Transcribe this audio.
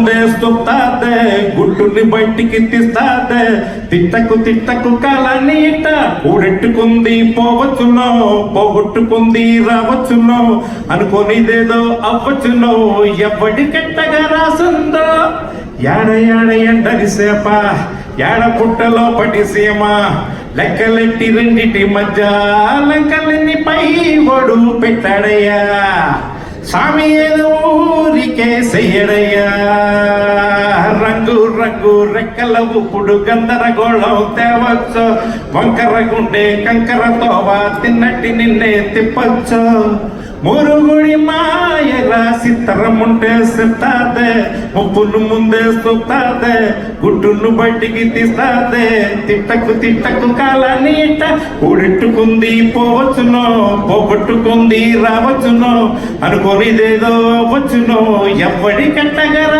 ముందే స్తుతాదే గుట్టుని బయటికి తీస్తాదే తిట్టకు తిట్టకు కాలాన్ని ఇట్ట కూడెట్టుకుంది పోవచ్చునో పోగొట్టుకుంది రావచ్చునో అనుకోనిదేదో అవ్వచ్చునో ఎవడి కెట్టగా రాసుందో యాడ యాడ ఎండని సేప యాడ పుట్టలో పటి సీమ లెక్కలెట్టి రెండిటి మధ్య లంకలన్నీ పై ఒడు పెట్టాడయ్యా స్వామి ఏదో ఊరికే చెయ్యడయ్యా రంగు రంగు రెక్కల ఉప్పుడు గందరగోళం తేవచ్చు వంకర గుండె కంకర తోవ తిన్నట్టి నిన్నే తిప్పచ్చు మురుగుడి మాయరా సిత్తరముంటే సిత్తాదే ముప్పును ముందే స్తుతాదే గుట్టును బయటికి తీస్తాదే తిట్టకు తిట్టకు కాలాన్ని ఇట్ట కూడెట్టుకుంది పోవచ్చునో పోగొట్టుకుంది రావచ్చునో అనుకోనిదేదో వచ్చునో ఎవ్వడి కట్టగరా